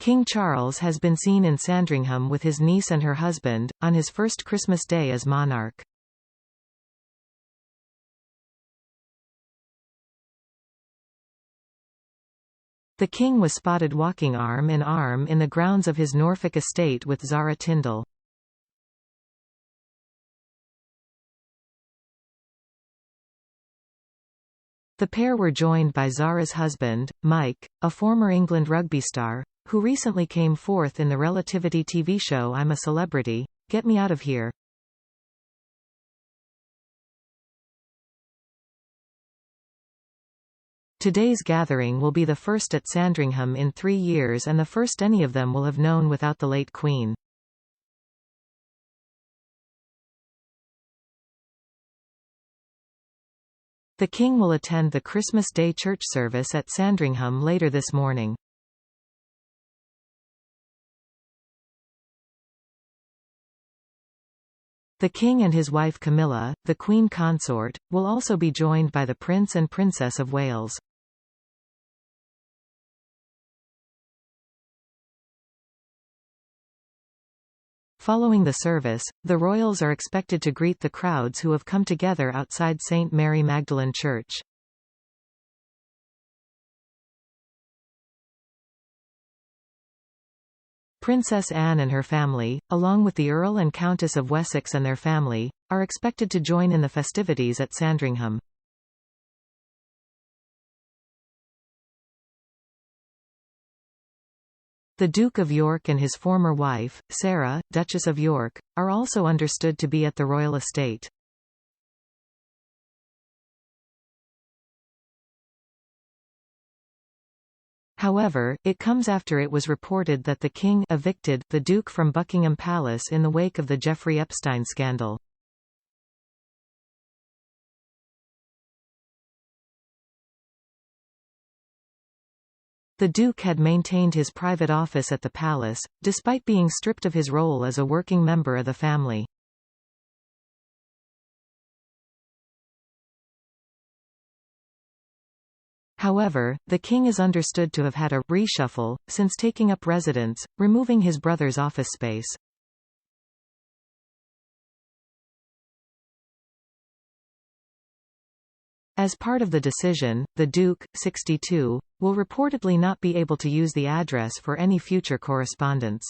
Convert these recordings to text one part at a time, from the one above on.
King Charles has been seen in Sandringham with his niece and her husband, on his first Christmas Day as monarch. The King was spotted walking arm in arm in the grounds of his Norfolk estate with Zara Tindall. The pair were joined by Zara's husband, Mike, a former England rugby star, who recently came forth in the Relativity TV show I'm a Celebrity, Get Me Out of Here. Today's gathering will be the first at Sandringham in 3 years and the first any of them will have known without the late Queen. The King will attend the Christmas Day church service at Sandringham later this morning. The King and his wife Camilla, the Queen Consort, will also be joined by the Prince and Princess of Wales. Following the service, the royals are expected to greet the crowds who have come together outside St. Mary Magdalene Church. Princess Anne and her family, along with the Earl and Countess of Wessex and their family, are expected to join in the festivities at Sandringham. The Duke of York and his former wife, Sarah, Duchess of York, are also understood to be at the royal estate. However, it comes after it was reported that the King evicted the Duke from Buckingham Palace in the wake of the Jeffrey Epstein scandal. The Duke had maintained his private office at the palace, despite being stripped of his role as a working member of the family. However, the King is understood to have had a reshuffle since taking up residence, removing his brother's office space. As part of the decision, the Duke, 62, will reportedly not be able to use the address for any future correspondence.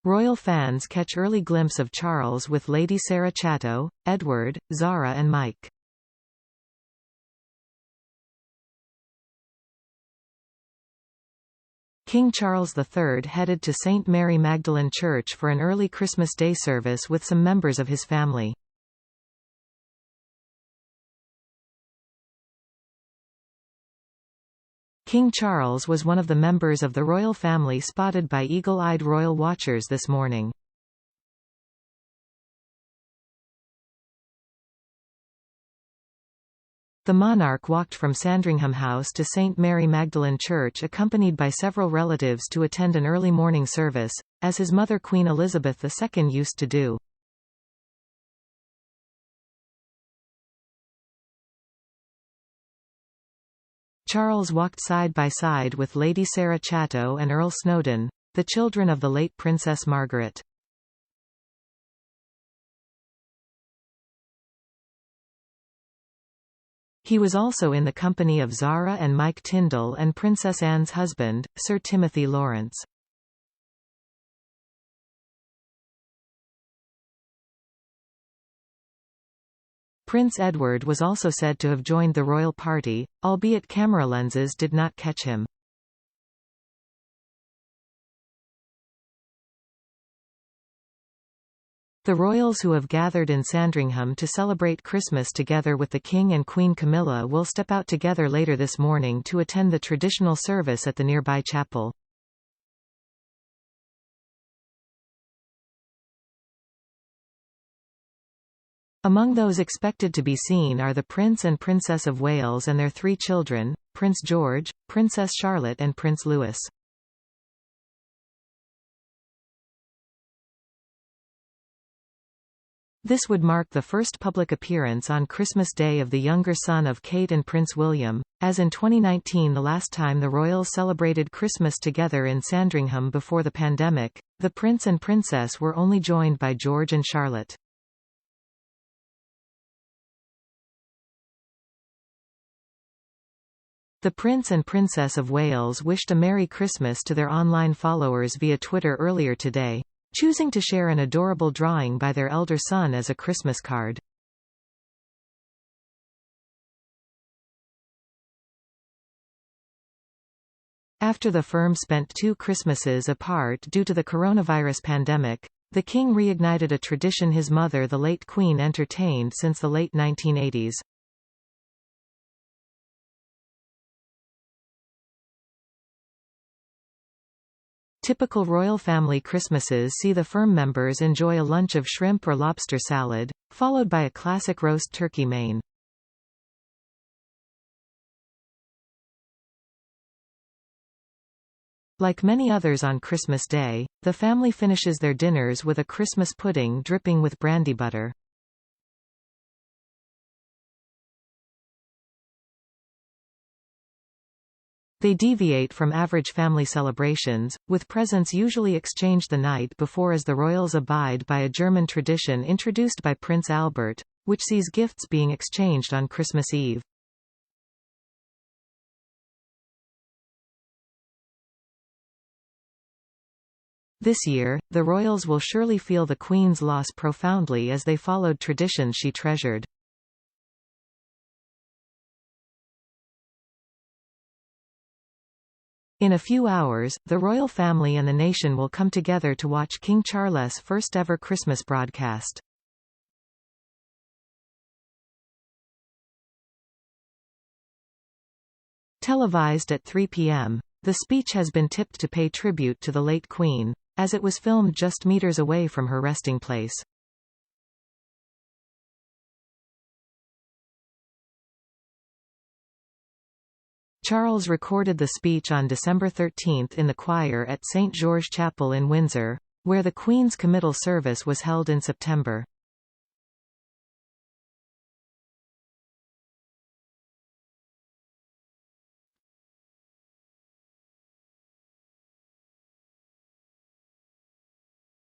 Royal fans catch early glimpse of Charles with Lady Sarah Chatto, Edward, Zara and Mike. King Charles III headed to St. Mary Magdalene Church for an early Christmas Day service with some members of his family. King Charles was one of the members of the royal family spotted by eagle-eyed royal watchers this morning. The monarch walked from Sandringham House to St. Mary Magdalene Church accompanied by several relatives to attend an early morning service, as his mother Queen Elizabeth II used to do. Charles walked side by side with Lady Sarah Chatto and Earl Snowdon, the children of the late Princess Margaret. He was also in the company of Zara and Mike Tindall and Princess Anne's husband, Sir Timothy Lawrence. Prince Edward was also said to have joined the royal party, albeit camera lenses did not catch him. The royals who have gathered in Sandringham to celebrate Christmas together with the King and Queen Camilla will step out together later this morning to attend the traditional service at the nearby chapel. Among those expected to be seen are the Prince and Princess of Wales and their 3 children, Prince George, Princess Charlotte and Prince Louis. This would mark the first public appearance on Christmas Day of the younger son of Kate and Prince William, as in 2019 the last time the royals celebrated Christmas together in Sandringham before the pandemic. The prince and princess were only joined by George and Charlotte. The Prince and Princess of Wales wished a Merry Christmas to their online followers via Twitter earlier today, choosing to share an adorable drawing by their elder son as a Christmas card. After the firm spent 2 Christmases apart due to the coronavirus pandemic, the king reignited a tradition his mother, the late Queen, entertained since the late 1980s. Typical royal family Christmases see the firm members enjoy a lunch of shrimp or lobster salad, followed by a classic roast turkey main. Like many others on Christmas Day, the family finishes their dinners with a Christmas pudding dripping with brandy butter. They deviate from average family celebrations, with presents usually exchanged the night before, as the royals abide by a German tradition introduced by Prince Albert, which sees gifts being exchanged on Christmas Eve. This year, the royals will surely feel the Queen's loss profoundly, as they followed traditions she treasured. In a few hours, the royal family and the nation will come together to watch King Charles' first ever Christmas broadcast. Televised at 3 p.m., the speech has been tipped to pay tribute to the late Queen, as it was filmed just meters away from her resting place. Charles recorded the speech on December 13 in the choir at St. George Chapel in Windsor, where the Queen's committal service was held in September.